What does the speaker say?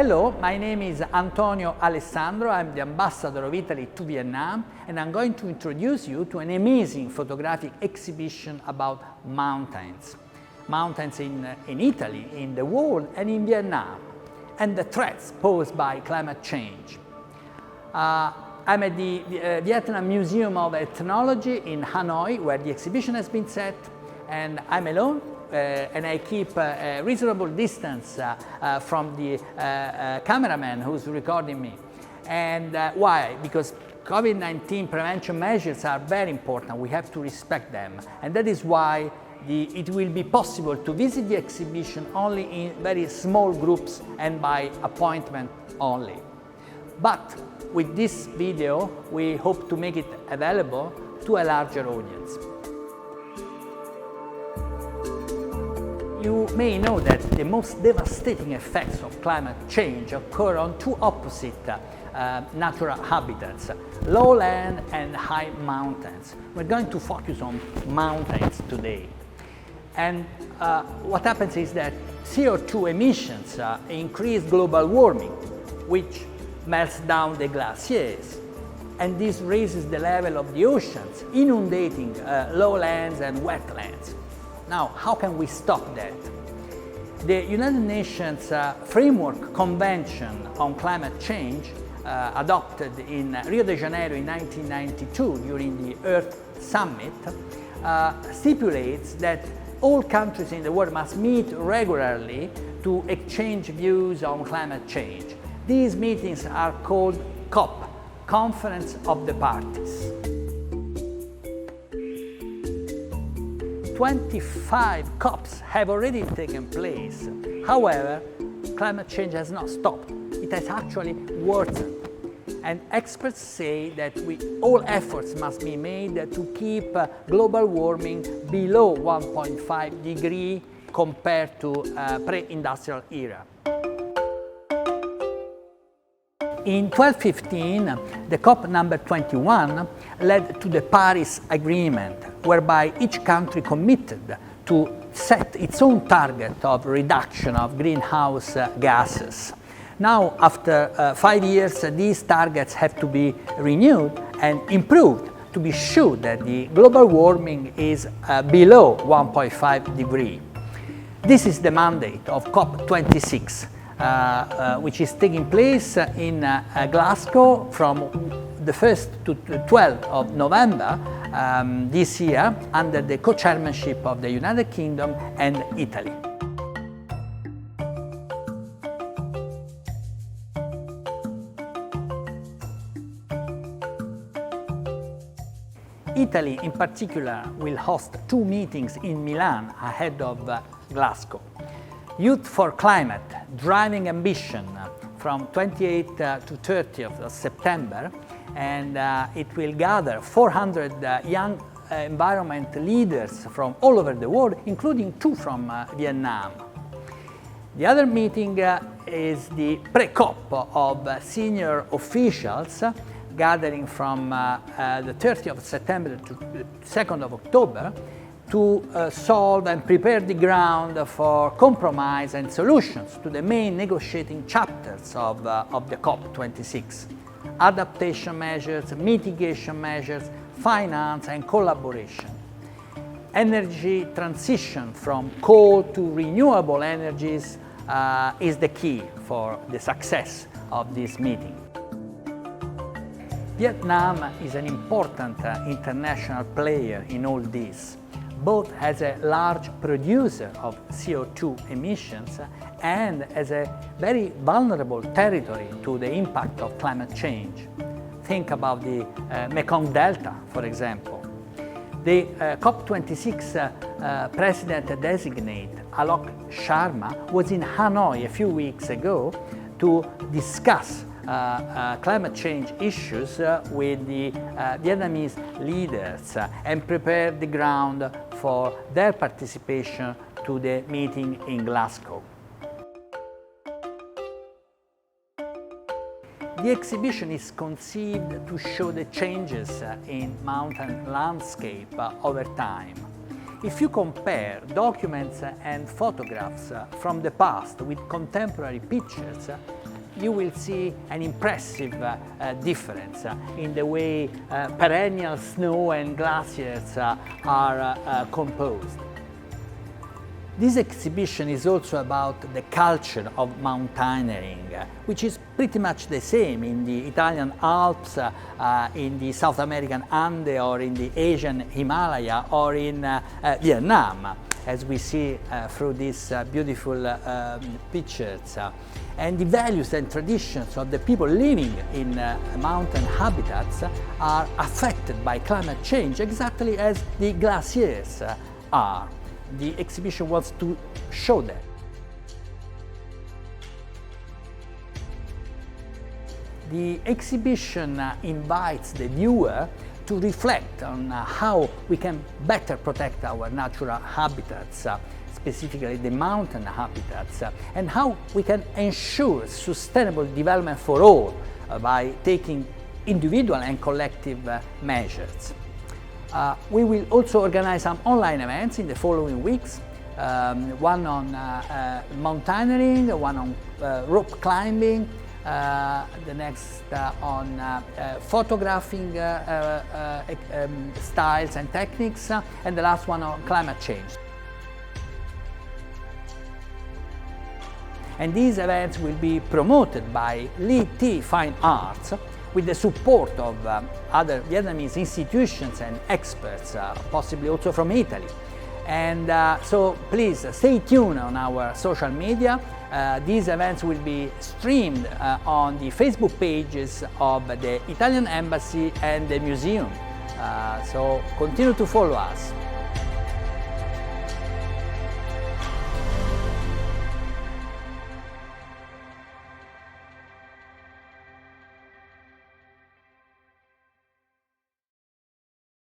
Hello, my name is Antonio Alessandro. I'm the ambassador of Italy to Vietnam, and I'm going to introduce you to an amazing photographic exhibition about mountains. Mountains in Italy, in the world, and in Vietnam, and the threats posed by climate change. I'm at the Vietnam Museum of Ethnology in Hanoi, where the exhibition has been set, and I'm alone. And I keep a reasonable distance from the cameraman who's recording me. And why? Because COVID-19 prevention measures are very important. We have to respect them. And that is why it will be possible to visit the exhibition only in very small groups and by appointment only. But with this video, we hope to make it available to a larger audience. You may know that the most devastating effects of climate change occur on two opposite natural habitats, lowland and high mountains. We're going to focus on mountains today. And what happens is that CO2 emissions increase global warming, which melts down the glaciers. And this raises the level of the oceans, inundating lowlands and wetlands. Now, how can we stop that? The United Nations Framework Convention on Climate Change, adopted in Rio de Janeiro in 1992 during the Earth Summit, stipulates that all countries in the world must meet regularly to exchange views on climate change. These meetings are called COP, Conference of the Parties. 25 COPs have already taken place. However, climate change has not stopped. It has actually worsened. And experts say that all efforts must be made to keep global warming below 1.5 degrees compared to pre-industrial era. In 1215, the COP number 21 led to the Paris Agreement, whereby each country committed to set its own target of reduction of greenhouse gases. Now, after 5 years, these targets have to be renewed and improved to be sure that the global warming is below 1.5 degrees. This is the mandate of COP26. Which is taking place in Glasgow from the 1st to the 12th of November this year under the co-chairmanship of the United Kingdom and Italy. Italy in particular will host 2 meetings in Milan ahead of Glasgow. Youth for Climate, Driving Ambition from 28th to 30th of September, and it will gather 400 young environment leaders from all over the world, including 2 from Vietnam. The other meeting is the pre-COP of senior officials gathering from the 30th of September to the 2nd of October to solve and prepare the ground for compromise and solutions to the main negotiating chapters of the COP26. Adaptation measures, mitigation measures, finance and collaboration. Energy transition from coal to renewable energies is the key for the success of this meeting. Vietnam is an important international player in all this, both as a large producer of CO2 emissions and as a very vulnerable territory to the impact of climate change. Think about the Mekong Delta, for example. The COP26 President-designate Alok Sharma was in Hanoi a few weeks ago to discuss climate change issues with the Vietnamese leaders and prepare the ground for their participation to the meeting in Glasgow. The exhibition is conceived to show the changes in mountain landscape over time. If you compare documents and photographs from the past with contemporary pictures, you will see an impressive difference in the way perennial snow and glaciers are composed. This exhibition is also about the culture of mountaineering, which is pretty much the same in the Italian Alps, in the South American Andes, or in the Asian Himalaya, or in Vietnam, as we see through these beautiful pictures. And the values and traditions of the people living in mountain habitats are affected by climate change, exactly as the glaciers are. The exhibition wants to show that. The exhibition invites the viewer to reflect on how we can better protect our natural habitats, specifically the mountain habitats, and how we can ensure sustainable development for all by taking individual and collective measures. We will also organize some online events in the following weeks, one on mountaineering, one on rope climbing, the next on photographing styles and techniques, and the last one on climate change. And these events will be promoted by Li Fine Arts, with the support of other Vietnamese institutions and experts, possibly also from Italy. And so please stay tuned on our social media. These events will be streamed on the Facebook pages of the Italian Embassy and the museum. So continue to follow us.